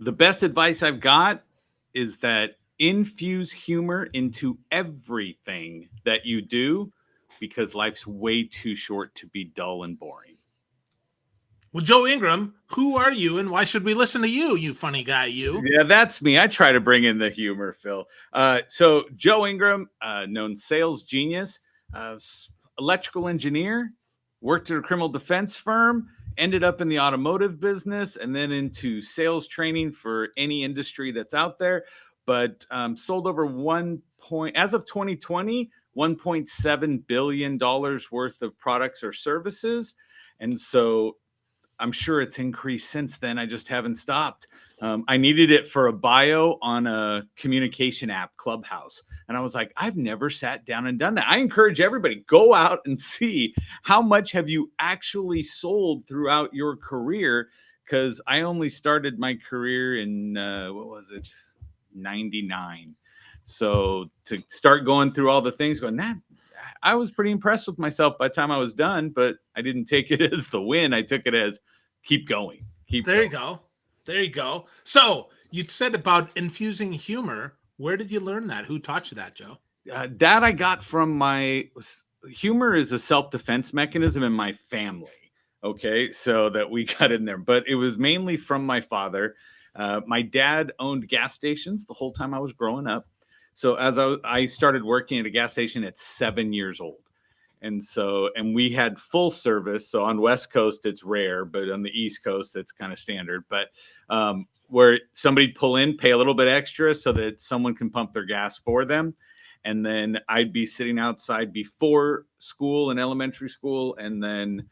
The best advice I've got is that infuse humor into everything that you do because life's way too short to be dull and boring. Well, Joe Ingram, who are you and why should we listen to you, you funny guy, you? Yeah, that's me. I try to bring in the humor, Phil. So Joe Ingram, known sales genius, electrical engineer, worked at a criminal defense firm, ended up in the automotive business, and then into sales training for any industry that's out there. But sold over as of 2020, $1.7 billion worth of products or services. And so I'm sure it's increased since then. I just haven't stopped. I needed it for a bio on a communication app, Clubhouse. And I was like, I've never sat down and done that. I encourage everybody, go out and see how much have you actually sold throughout your career. Because I only started my career in, what was it, 99. So to start going through all the things, going, that I was pretty impressed with myself by the time I was done, but I didn't take it as the win. I took it as keep going, keep There you going. go. There you go. So you said about infusing humor. Where did you learn that? Who taught you that, Joe? That I got from my humor is a self defense mechanism in my family. Okay, so that we got in there, but it was mainly from my father. My dad owned gas stations the whole time I was growing up. So as I started working at a gas station at 7 years old. And we had full service. So on West Coast, it's rare, but on the East Coast, it's kind of standard. But where somebody'd pull in, pay a little bit extra so that someone can pump their gas for them. And then I'd be sitting outside before school and elementary school. And then,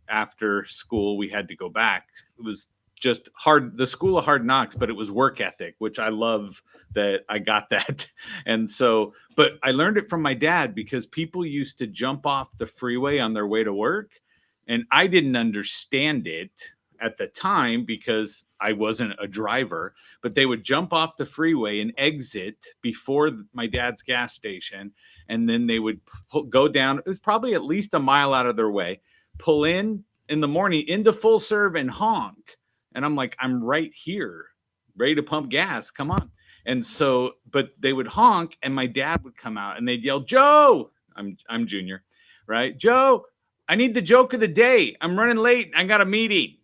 after school, we had to go back. It was just hard, the school of hard knocks, but it was work ethic, which I love that I got that. And so, but I learned it from my dad because people used to jump off the freeway on their way to work. And I didn't understand it at the time because I wasn't a driver, but they would jump off the freeway and exit before my dad's gas station. And then they would go down, it was probably at least a mile out of their way, pull in the morning into full serve and honk. And I'm like, I'm right here, ready to pump gas. Come on. And so, but they would honk and my dad would come out and they'd yell, Joe, I'm junior, right? Joe, I need the joke of the day. I'm running late. I got a meeting.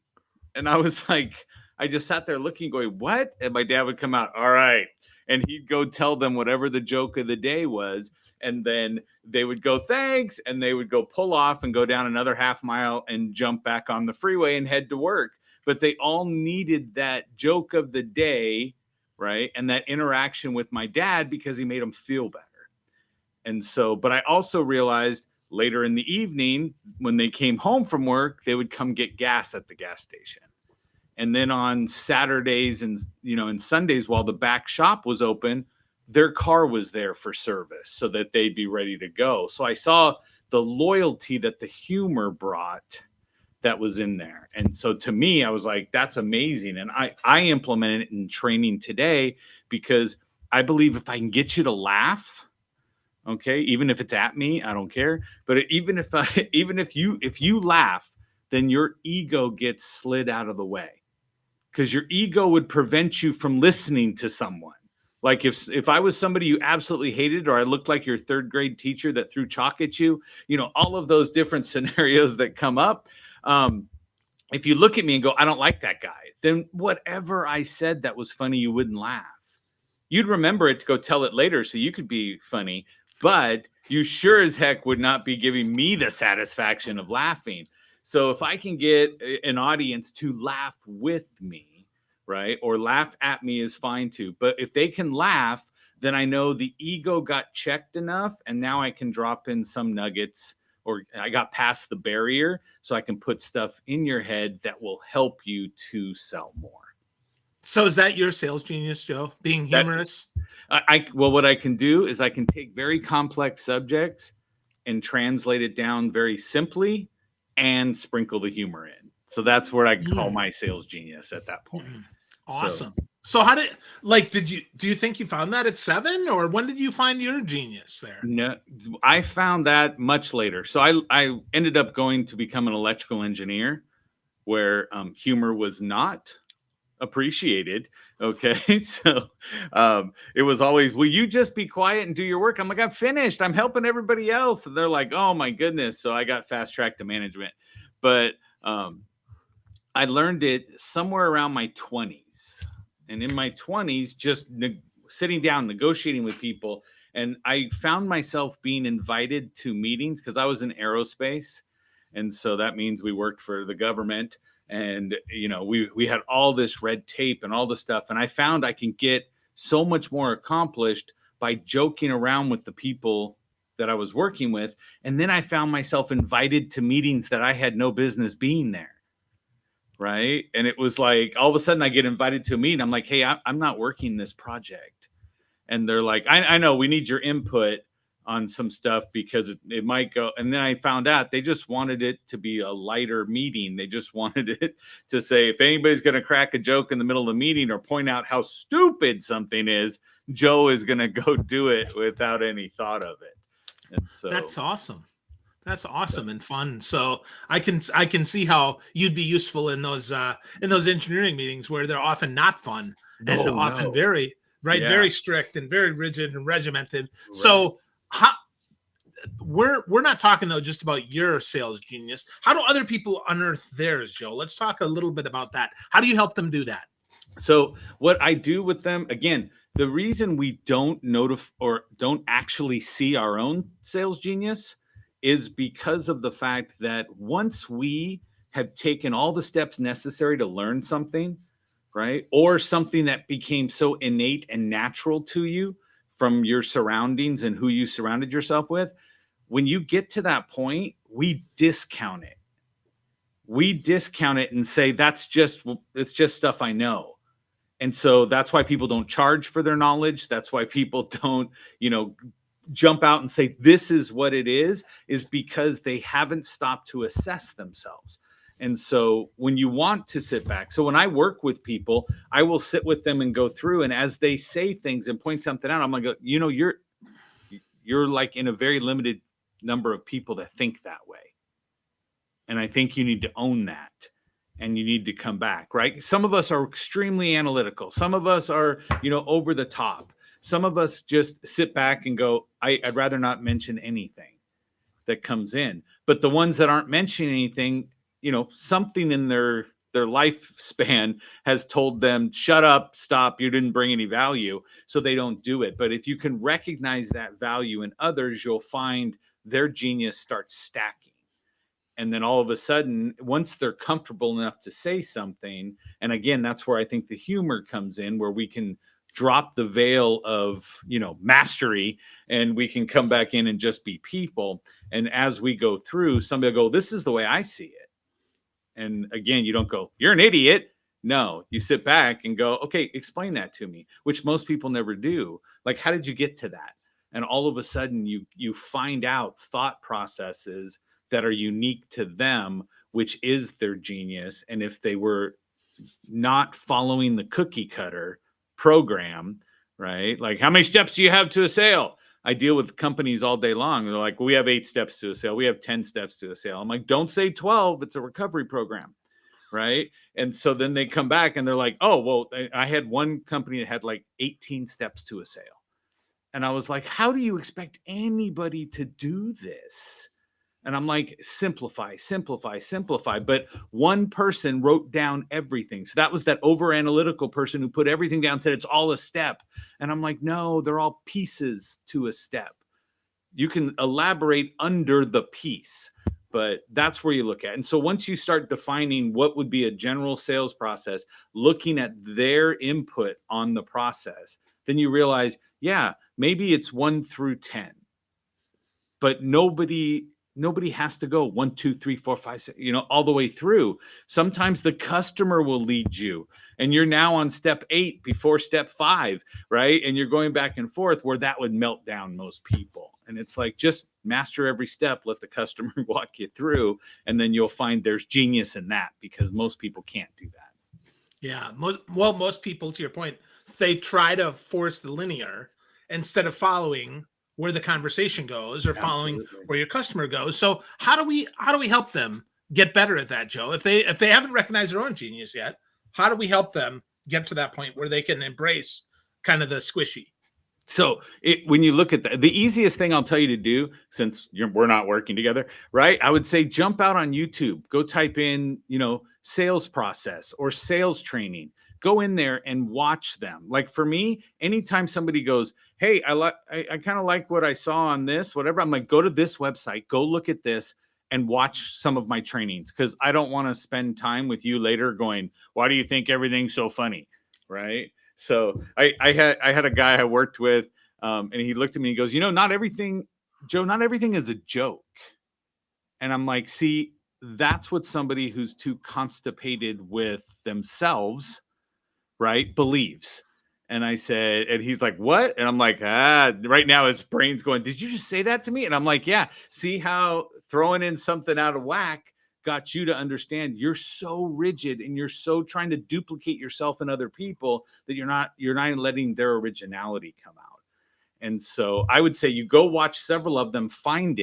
And I was like, I just sat there looking, going, what? And my dad would come out, all right. And he'd go tell them whatever the joke of the day was. And then they would go, thanks. And they would go pull off and go down another half mile and jump back on the freeway and head to work. But they all needed that joke of the day, right? And that interaction with my dad because he made them feel better. And so, but I also realized later in the evening, when they came home from work, they would come get gas at the gas station. And then on Saturdays and and Sundays, while the back shop was open, their car was there for service so that they'd be ready to go. So I saw the loyalty that the humor brought that was in there. And so to me, I was like, that's amazing. And I implement it in training today because I believe if I can get you to laugh, okay, even if it's at me, I don't care. But even if you laugh, then your ego gets slid out of the way. Because your ego would prevent you from listening to someone. Like if I was somebody you absolutely hated, or I looked like your third grade teacher that threw chalk at you, all of those different scenarios that come up. If you look at me and go, I don't like that guy, then whatever I said that was funny, you wouldn't laugh. You'd remember it to go tell it later so you could be funny, but you sure as heck would not be giving me the satisfaction of laughing. So if I can get an audience to laugh with me, right, or laugh at me is fine too. But if they can laugh, then I know the ego got checked enough, and now I can drop in some nuggets, or I got past the barrier, so I can put stuff in your head that will help you to sell more. So is that your sales genius, Joe? Being That humorous? well, what I can do is I can take very complex subjects and translate it down very simply and sprinkle the humor in. So that's where I call my sales genius at that point. Awesome. So do you think you found that at 7, or when did you find your genius there? No, I found that much later. So I ended up going to become an electrical engineer where humor was not appreciated. Okay. So it was always, will you just be quiet and do your work? I'm like, I'm finished. I'm helping everybody else. And they're like, oh my goodness. So I got fast tracked to management. But um, I learned it somewhere around my 20s. And in my 20s, just sitting down, negotiating with people. And I found myself being invited to meetings because I was in aerospace. And so that means we worked for the government. And, we had all this red tape and all this stuff. And I found I can get so much more accomplished by joking around with the people that I was working with. And then I found myself invited to meetings that I had no business being there. Right. And it was like all of a sudden I get invited to a meeting. I'm like, hey, I'm not working this project. And they're like, I know we need your input on some stuff because it might go. And then I found out they just wanted it to be a lighter meeting. They just wanted it to say, if anybody's going to crack a joke in the middle of the meeting or point out how stupid something is, Joe is going to go do it without any thought of it. And so That's awesome. That's awesome and fun. So I can see how you'd be useful in those engineering meetings where they're often not fun and often very very strict and very rigid and regimented. Right. So we're not talking though just about your sales genius. How do other people unearth theirs, Joe? Let's talk a little bit about that. How do you help them do that? So what I do with them, again, the reason we don't notify or don't actually see our own sales genius is because of the fact that once we have taken all the steps necessary to learn something, right? Or something that became so innate and natural to you from your surroundings and who you surrounded yourself with, when you get to that point, we discount it. We discount it and say, it's just stuff I know. And so that's why people don't charge for their knowledge. That's why people don't, jump out and say, this is what it is because they haven't stopped to assess themselves. And so when you want to sit back, so when I work with people, I will sit with them and go through, and as they say things and point something out, I'm like, you're like in a very limited number of people that think that way. And I think you need to own that. And you need to come back, right? Some of us are extremely analytical. Some of us are, over the top. Some of us just sit back and go, I'd rather not mention anything that comes in. But the ones that aren't mentioning anything, something in their lifespan has told them, shut up, stop, you didn't bring any value. So they don't do it. But if you can recognize that value in others, you'll find their genius starts stacking. And then all of a sudden, once they're comfortable enough to say something, and again, that's where I think the humor comes in, where we can drop the veil of, mastery, and we can come back in and just be people. And as we go through, somebody will go, this is the way I see it. And again, you don't go, you're an idiot. No, you sit back and go, okay, explain that to me, which most people never do. Like, how did you get to that? And all of a sudden you find out thought processes that are unique to them, which is their genius. And if they were not following the cookie cutter program, right? Like, how many steps do you have to a sale? I deal with companies all day long. They're like, we have 8 steps to a sale. We have 10 steps to a sale. I'm like, don't say 12. It's a recovery program, right? And so then they come back and they're like, oh, well, I had one company that had like 18 steps to a sale. And I was like, how do you expect anybody to do this? And I'm like, simplify, simplify, simplify. But one person wrote down everything. So that was that over analytical person who put everything down, said it's all a step. And I'm like, no, they're all pieces to a step. You can elaborate under the piece, but that's where you look at. And so once you start defining what would be a general sales process, looking at their input on the process, then you realize, yeah, maybe it's 1 through 10, but nobody has to go 1, 2, 3, 4, 5, 6, all the way through. Sometimes the customer will lead you and you're now on step 8 before step 5, right? And you're going back and forth, where that would melt down most people. And it's like, just master every step, let the customer walk you through, and then you'll find there's genius in that, because most people can't do that. Yeah. Most people, to your point, they try to force the linear instead of following where the conversation goes, or following where your customer goes. So how do we help them get better at that, Joe? If they haven't recognized their own genius yet, how do we help them get to that point where they can embrace kind of the squishy? So when you look at the easiest thing I'll tell you to do, since we're not working together, right? I would say jump out on YouTube, go type in, sales process or sales training. Go in there and watch them. Like for me, anytime somebody goes, "Hey, I kind of like what I saw on this, whatever," I'm like, go to this website, go look at this, and watch some of my trainings because I don't want to spend time with you later going, "Why do you think everything's so funny?" Right? So I had a guy I worked with, and he looked at me and he goes, not everything, Joe, not everything is a joke. And I'm like, see, that's what somebody who's too constipated with themselves, right, believes. And I said, and he's like, what? And I'm like, right now his brain's going, did you just say that to me? And I'm like, yeah, see how throwing in something out of whack got you to understand you're so rigid and you're so trying to duplicate yourself and other people that you're not letting their originality come out. And so I would say you go watch several of them, find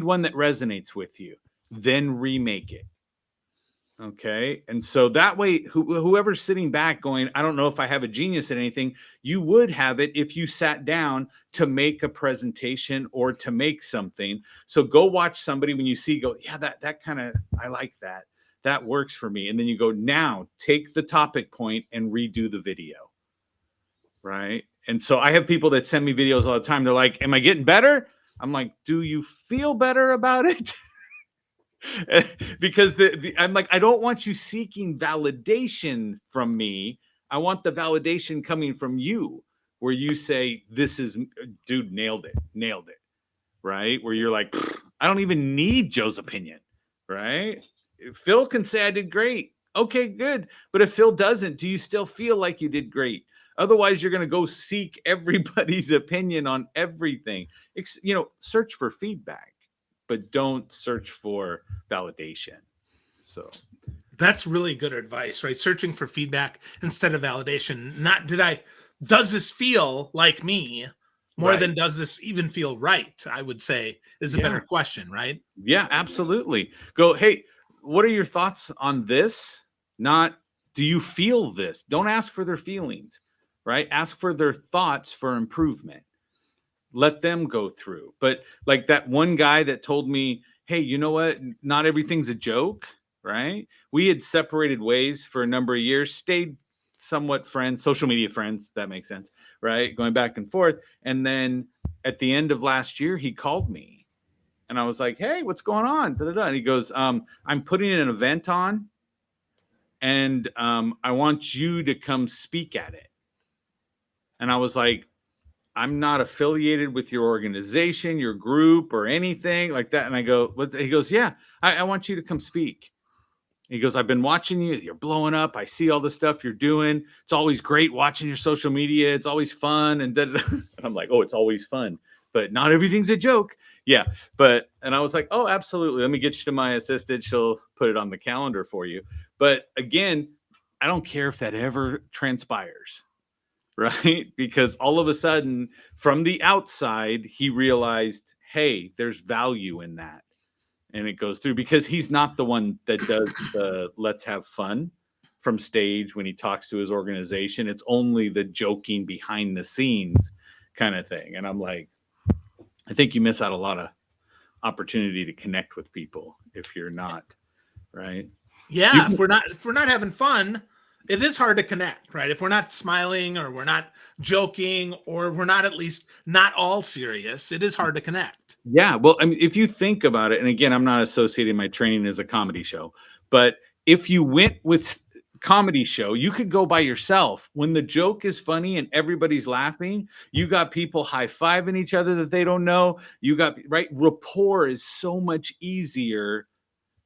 one that resonates with you, then remake it. Okay. And so that way, whoever's sitting back going, I don't know if I have a genius at anything, you would have it if you sat down to make a presentation or to make something. So go watch somebody when you see, go, yeah, that kind of, I like that. That works for me. And then you go, now take the topic point and redo the video. Right. And so I have people that send me videos all the time. They're like, am I getting better? I'm like, do you feel better about it? Because I'm like, I don't want you seeking validation from me. I want the validation coming from you, where you say, this is, dude, nailed it. Right. Where you're like, I don't even need Joe's opinion. Right. Phil can say I did great. Okay, good. But if Phil doesn't, do you still feel like you did great? Otherwise, you're going to go seek everybody's opinion on everything. Search for feedback, but don't search for validation. So that's really good advice, right? Searching for feedback instead of validation. Does this feel like me more right. than does this even feel right? I would say is a better question, right? Yeah, absolutely. Go, hey, what are your thoughts on this? Not, do you feel this? Don't ask for their feelings, right? Ask for their thoughts for improvement. Let them go through. But like that one guy that told me, hey, you know what? Not everything's a joke, right? We had separated ways for a number of years, stayed somewhat friends, social media friends, if that makes sense, right? Going back and forth. And then at the end of last year, he called me and I was like, hey, what's going on? Da-da-da. And he goes, I'm putting an event on and I want you to come speak at it. And I was like, I'm not affiliated with your organization, your group, or anything like that. And I go, what? He goes, yeah, I want you to come speak. He goes, I've been watching you. You're blowing up. I see all the stuff you're doing. It's always great watching your social media. It's always fun. And then I'm like, oh, it's always fun, but not everything's a joke. Yeah. And I was like, oh, absolutely. Let me get you to my assistant. She'll put it on the calendar for you. But again, I don't care if that ever transpires. Right? Because all of a sudden, from the outside, he realized, hey, there's value in that. And it goes through because he's not the one that does the let's have fun from stage when he talks to his organization. It's only the joking behind the scenes kind of thing. And I'm like, I think you miss out a lot of opportunity to connect with people if you're not, right? Yeah, if we're not having fun, it is hard to connect, right? If we're not smiling or we're not joking or we're not at least not all serious, it is hard to connect. Yeah. Well, I mean, if you think about it, and again, I'm not associating my training as a comedy show, but if you went with comedy show, you could go by yourself. When the joke is funny and everybody's laughing, you got people high-fiving each other that they don't know. You got, right? Rapport is so much easier,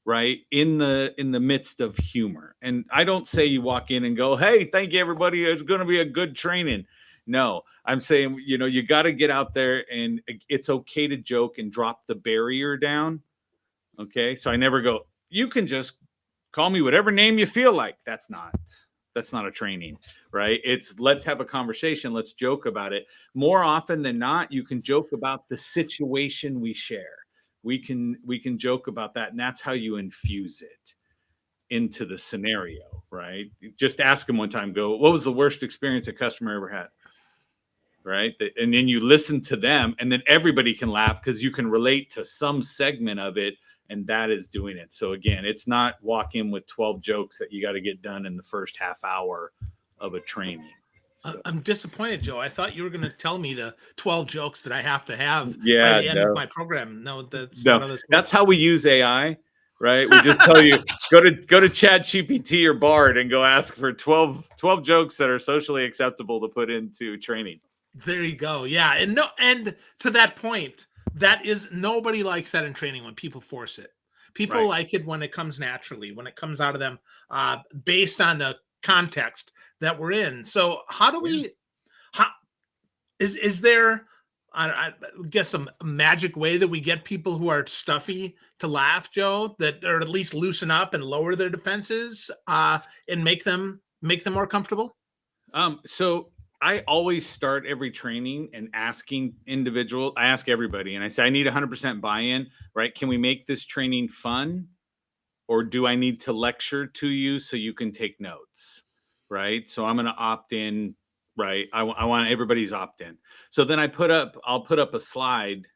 right, in the midst of humor. And I don't say you walk in and go, hey, thank you everybody, it's going to be a good training. No, I'm saying, you got to get out there and it's okay to joke and drop the barrier down. Okay, so I never go, you can just call me whatever name you feel like. That's not a training, right? It's let's have a conversation, let's joke about it. More often than not, you can joke about the situation we share. We can joke about that, and that's how you infuse it. into the scenario, right? Just ask them one time, go, what was the worst experience a customer ever had? Right. And then you listen to them, and then everybody can laugh because you can relate to some segment of it. And that is doing it. So again, it's not walk in with 12 jokes that you got to get done in the first half hour of a training. So. I'm disappointed, Joe. I thought you were going to tell me the 12 jokes that I have to have by Yeah, the end of my program. No, that's not no, how this that's works. how we use AI, right? We just tell you go to Chat GPT or Bard and go ask for 12 jokes that are socially acceptable to put into training. There you go. Yeah. And to that point, that is, nobody likes that in training when people force it. People Right. like it when it comes naturally, when it comes out of them, based on the context that we're in. So how do we, how is there, I guess, a magic way that we get people who are stuffy to laugh, Joe, that, or at least loosen up and lower their defenses, and make them more comfortable? So I always start every training and asking I ask everybody and I say, I need 100% buy-in, right? Can we make this training fun? Or do I need to lecture to you so you can take notes? Right. So I'm going to opt in, right? I want everybody's opt in. So then I'll put up a slide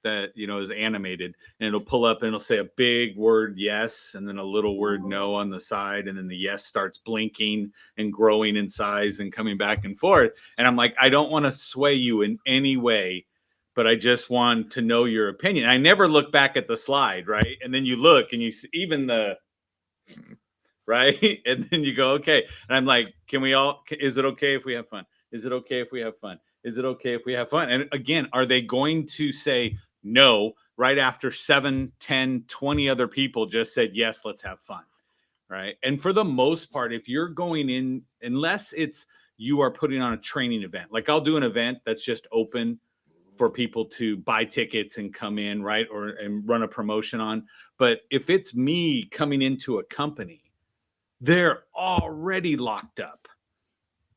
that, is animated, and it'll pull up and it'll say a big word yes and then a little word no on the side, and then the yes starts blinking and growing in size and coming back and forth. And I'm like, I don't want to sway you in any way, but I just want to know your opinion. I never look back at the slide, right? And then you look and you see even the right, and then you go, okay. And I'm like, is it okay if we have fun? Is it okay if we have fun? Is it okay if we have fun? And again, are they going to say no right after 7, 10, 20 other people just said, yes, let's have fun? Right. And for the most part, if you're going in, unless you are putting on a training event, like I'll do an event that's just open for people to buy tickets and come in, right? And run a promotion on. But if it's me coming into a company, they're already locked up.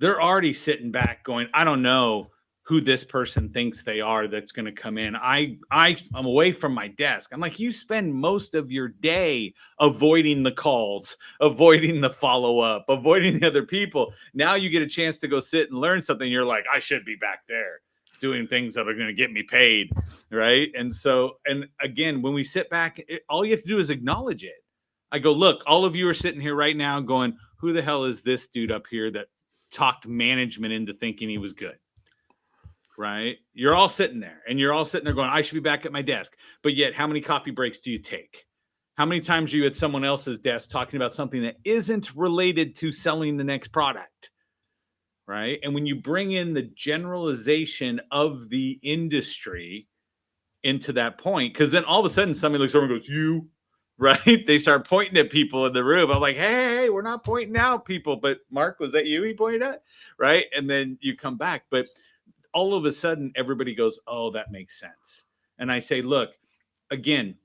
They're already sitting back going, I don't know who this person thinks they are that's going to come in. I'm away from my desk. I'm like, you spend most of your day avoiding the calls, avoiding the follow-up, avoiding the other people. Now you get a chance to go sit and learn something. You're like, I should be back there doing things that are going to get me paid, right? And so, and again, when we sit back, all you have to do is acknowledge it. I go, look, all of you are sitting here right now going, who the hell is this dude up here that talked management into thinking he was good? Right? You're all sitting there and you're all sitting there going, I should be back at my desk. But yet, how many coffee breaks do you take? How many times are you at someone else's desk talking about something that isn't related to selling the next product? Right? And when you bring in the generalization of the industry into that point, because then all of a sudden somebody looks over and goes, you, right? They start pointing at people in the room. I'm like, hey, we're not pointing out people. But Mark, was that you he pointed at? Right? And then you come back. But all of a sudden, everybody goes, oh, that makes sense. And I say, look, again,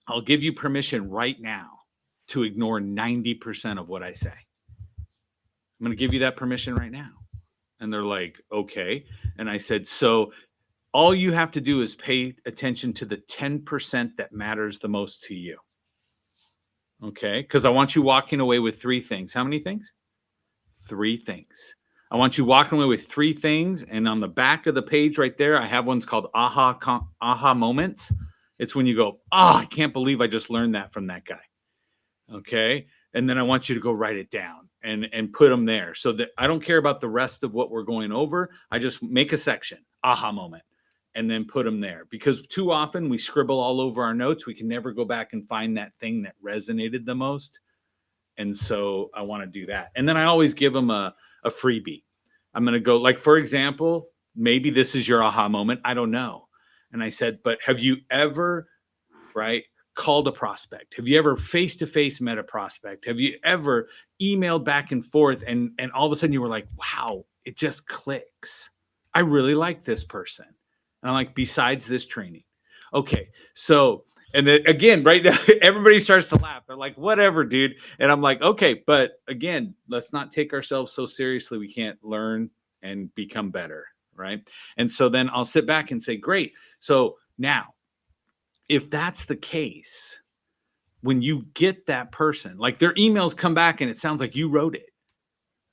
I'll give you permission right now to ignore 90% of what I say. I'm going to give you that permission right now. And they're like, okay. And I said, so all you have to do is pay attention to the 10% that matters the most to you. Okay? Because I want you walking away with 3 things. How many things? 3 things. I want you walking away with 3 things. And on the back of the page right there, I have ones called aha moments. It's when you go, oh, I can't believe I just learned that from that guy. Okay? And then I want you to go write it down and put them there so that I don't care about the rest of what we're going over. I just make a section, aha moment, and then put them there. Because too often we scribble all over our notes. We can never go back and find that thing that resonated the most. And so I want to do that. And then I always give them a freebie. I'm going to go, like, for example, maybe this is your aha moment. I don't know. And I said, but have you ever, right, called a prospect? Have you ever face-to-face met a prospect? Have you ever emailed back and forth and all of a sudden you were like, wow, it just clicks. I really like this person. And I'm like, besides this training. Okay, so, and then again, right now, everybody starts to laugh. They're like, whatever, dude. And I'm like, okay, but again, let's not take ourselves so seriously. We can't learn and become better, right? And so then I'll sit back and say, great. So now, if that's the case, when you get that person, like their emails come back and it sounds like you wrote it,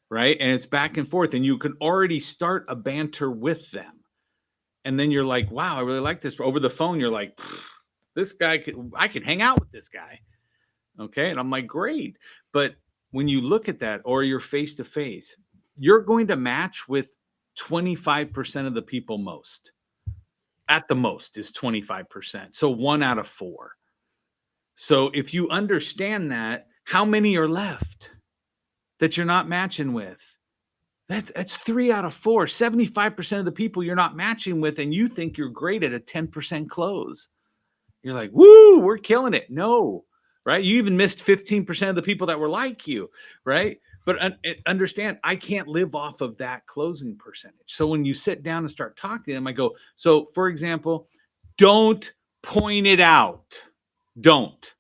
right? And it's back and forth, and you can already start a banter with them. And then you're like, wow, I really like this. Over the phone, you're like, this guy, I could hang out with this guy. Okay. And I'm like, great. But when you look at that, or you're face to face, you're going to match with 25% of the people most. At the most is 25%. So 1 out of 4. So if you understand that, how many are left that you're not matching with? That's 3 out of 4. 75% of the people you're not matching with, and you think you're great at a 10% close. You're like, woo, we're killing it. No, right? You even missed 15% of the people that were like you, right? But understand, I can't live off of that closing percentage. So when you sit down and start talking to them, I go, so for example, don't point it out. Don't.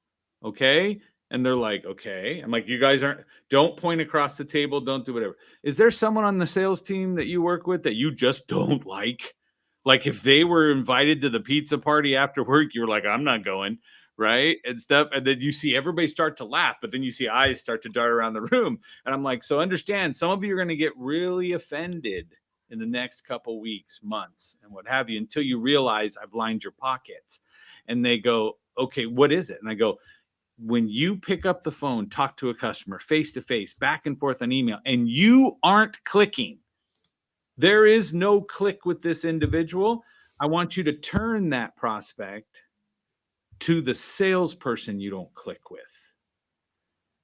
Okay. And they're like, okay. I'm like, you guys don't point across the table. Don't do whatever. Is there someone on the sales team that you work with that you just don't like? Like if they were invited to the pizza party after work, you're like, I'm not going, right? And stuff. And then you see everybody start to laugh, but then you see eyes start to dart around the room. And I'm like, so understand, some of you are going to get really offended in the next couple weeks, months, and what have you, until you realize I've lined your pockets. And they go, okay, what is it? And I go, when you pick up the phone, talk to a customer face to face, back and forth on email, and you aren't clicking, there is no click with this individual, I want you to turn that prospect to the salesperson you don't click with,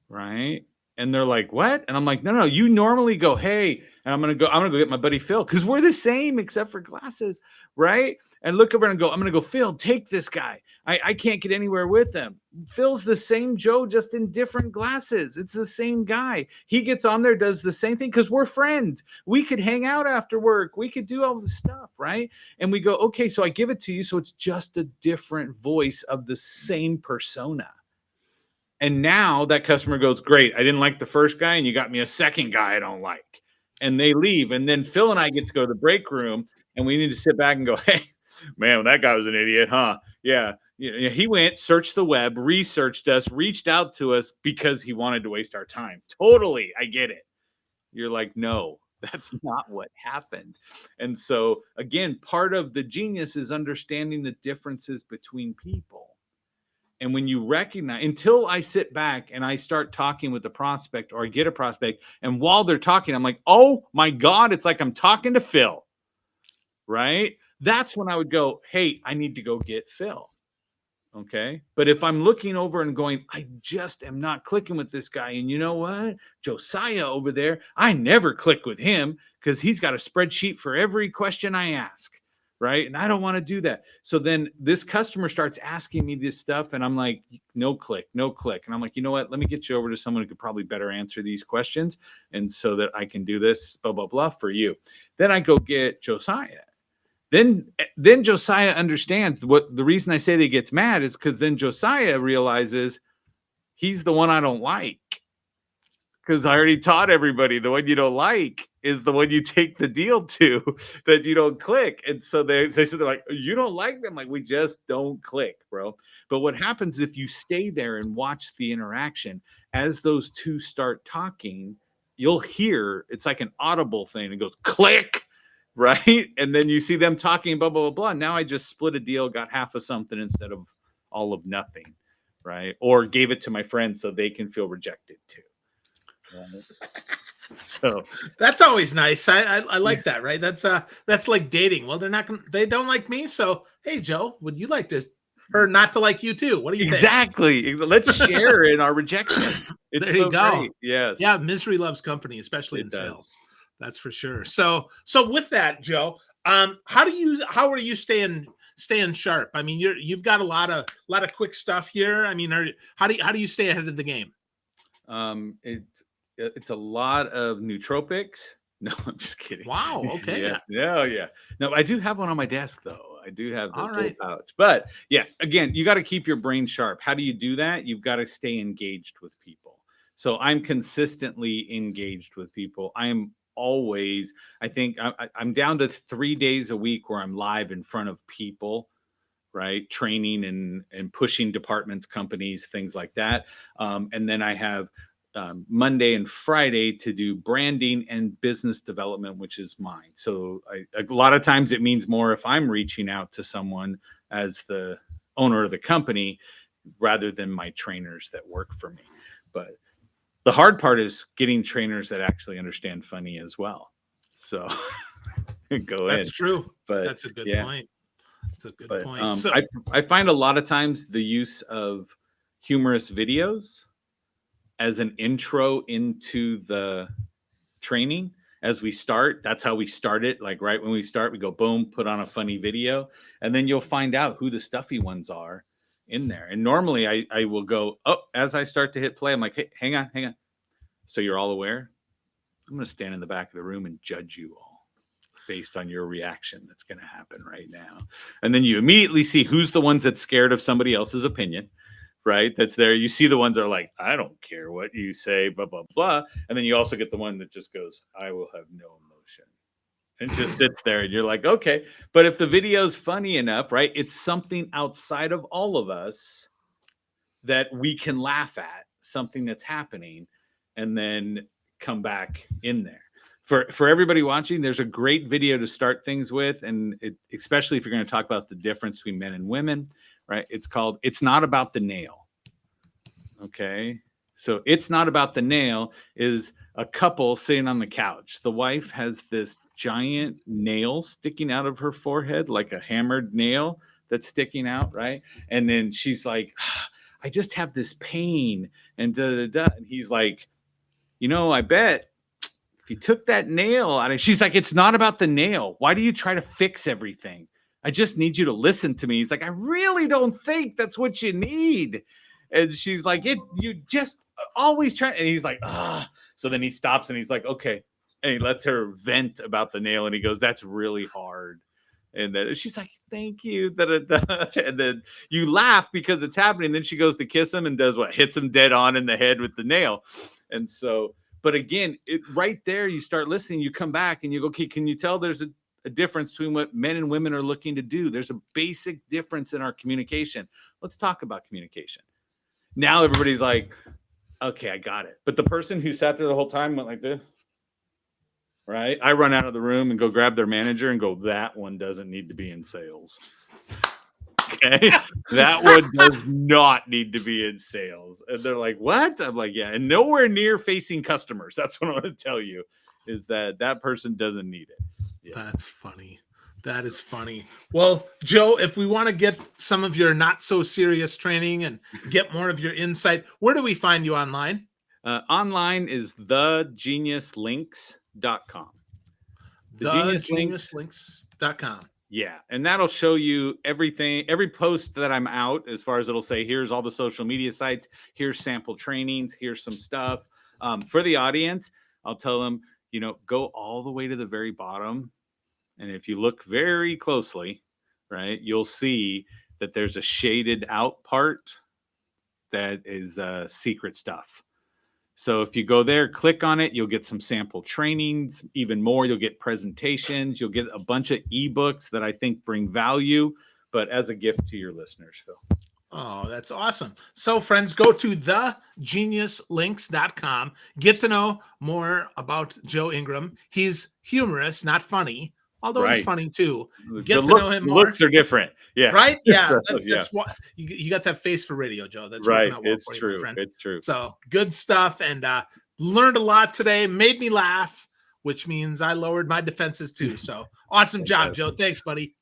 right? And they're like, what? And I'm like, no, you normally go, hey, and I'm gonna go get my buddy Phil, because we're the same except for glasses, right? And look over and go, I'm gonna go, Phil, take this guy. I can't get anywhere with him. Phil's the same Joe, just in different glasses. It's the same guy. He gets on there, does the same thing, because we're friends. We could hang out after work. We could do all this stuff, right? And we go, okay, so I give it to you. So it's just a different voice of the same persona. And now that customer goes, great, I didn't like the first guy, and you got me a second guy I don't like. And they leave. And then Phil and I get to go to the break room, and we need to sit back and go, hey, man, that guy was an idiot, huh? Yeah. He went, searched the web, researched us, reached out to us because he wanted to waste our time. Totally. I get it. You're like, no, that's not what happened. And so, again, part of the genius is understanding the differences between people. And when you recognize, until I sit back and I start talking with the prospect, or I get a prospect, and while they're talking, I'm like, oh my God, it's like I'm talking to Phil, right? That's when I would go, hey, I need to go get Phil. Okay. But if I'm looking over and going, I just am not clicking with this guy. And you know what? Josiah over there, I never click with him because he's got a spreadsheet for every question I ask. Right. And I don't want to do that. So then this customer starts asking me this stuff, and I'm like, no click, no click. And I'm like, you know what? Let me get you over to someone who could probably better answer these questions. And so that I can do this, blah, blah, blah, for you. Then I go get Josiah. Then Josiah understands what the reason I say that he gets mad is because then Josiah realizes he's the one I don't like. Because I already taught everybody the one you don't like is the one you take the deal to, that you don't click. And so they're like, you don't like them? Like, we just don't click, bro. But what happens if you stay there and watch the interaction as those two start talking, you'll hear it's like an audible thing. It goes click. Right. And then you see them talking, blah, blah, blah, blah. Now I just split a deal, got half of something instead of all of nothing. Right. Or gave it to my friends so they can feel rejected too. Right? So that's always nice. I like that. Right. That's like dating. Well, they don't like me. So, hey, Joe, would you like to her not to like you too? What do you think? Exactly. Let's share in our rejection. It's there you go. Great. Yes. Yeah. Misery loves company, especially in sales. That's for sure. So with that, Joe, how are you staying sharp? I mean, you've got a lot of quick stuff here. I mean, how do you stay ahead of the game? It's a lot of nootropics. No, I'm just kidding. Wow. Okay. Yeah. No, I do have one on my desk though. I do have this little pouch. But yeah, again, you got to keep your brain sharp. How do you do that? You've got to stay engaged with people. So I'm consistently engaged with people. I am always, I think I'm down to 3 days a week where I'm live in front of people. right? Training and pushing departments, companies, things like that. And then I have Monday and Friday to do branding and business development, which is mine. So a lot of times it means more if I'm reaching out to someone as the owner of the company rather than my trainers that work for me. But the hard part is getting trainers that actually understand funny as well. So go That's in. true. But that's a good point. That's a good point. So I find a lot of times the use of humorous videos as an intro into the training as we start. That's how we start it. Like right when we start, we go boom, put on a funny video, and then you'll find out who the stuffy ones are in there. And normally I will go, oh, as I start to hit play, I'm like, hey, hang on. So you're all aware. I'm going to stand in the back of the room and judge you all based on your reaction that's going to happen right now. And then you immediately see who's the ones that's scared of somebody else's opinion, right? That's there. You see the ones that are like, I don't care what you say, blah, blah, blah. And then you also get the one that just goes, I will have no emotion. And just sits there and you're like, okay. But if the video's funny enough, right? It's something outside of all of us that we can laugh at, something that's happening, and then come back in there. For everybody watching, there's a great video to start things with, and especially if you're going to talk about the difference between men and women, right? It's called "It's Not About the Nail." Okay, so "It's Not About the Nail" is a couple sitting on the couch. The wife has this giant nail sticking out of her forehead, like a hammered nail that's sticking out, right? And then she's like, I just have this pain, and da da da. And he's like, I bet if you took that nail out of, she's like, it's not about the nail. Why do you try to fix everything? I just need you to listen to me. He's like, I really don't think that's what you need. And she's like, you just always try. And he's like, ah. So then he stops and he's like, okay. And he lets her vent about the nail. And he goes, that's really hard. And then she's like, thank you. Da-da-da. And then you laugh because it's happening. Then she goes to kiss him and does what? Hits him dead on in the head with the nail. And so, but again, right there, you start listening, you come back and you go, okay, can you tell there's a difference between what men and women are looking to do? There's a basic difference in our communication. Let's talk about communication. Now everybody's like, okay, I got it. But the person who sat there the whole time went like this. Right? I run out of the room and go grab their manager and go, that one doesn't need to be in sales. Okay. That one does not need to be in sales. And they're like, what? I'm like, yeah. And nowhere near facing customers. That's what I want to tell you, is that person doesn't need it. Yeah. That's funny. That is funny. Well, Joe, if we want to get some of your not so serious training and get more of your insight, where do we find you online? Online is thegeniuslinks.com. Thegeniuslinks.com. Yeah. And that'll show you everything, every post that I'm out, as far as it'll say, here's all the social media sites, here's sample trainings, here's some stuff. For the audience, I'll tell them, go all the way to the very bottom. And if you look very closely, right, you'll see that there's a shaded out part that is secret stuff. So if you go there, click on it, you'll get some sample trainings, even more. You'll get presentations. You'll get a bunch of ebooks that I think bring value, but as a gift to your listeners, Phil. Oh, that's awesome. So friends, go to thegeniuslinks.com. Get to know more about Joe Ingram. He's humorous, not funny. Although he's funny too. Get to know him more. Looks are different. Yeah. Right? Yeah. That's what you got that face for radio, Joe. That's right. It's true. It's true. So good stuff. And learned a lot today. Made me laugh, which means I lowered my defenses too. So awesome job, Joe. Thanks, buddy.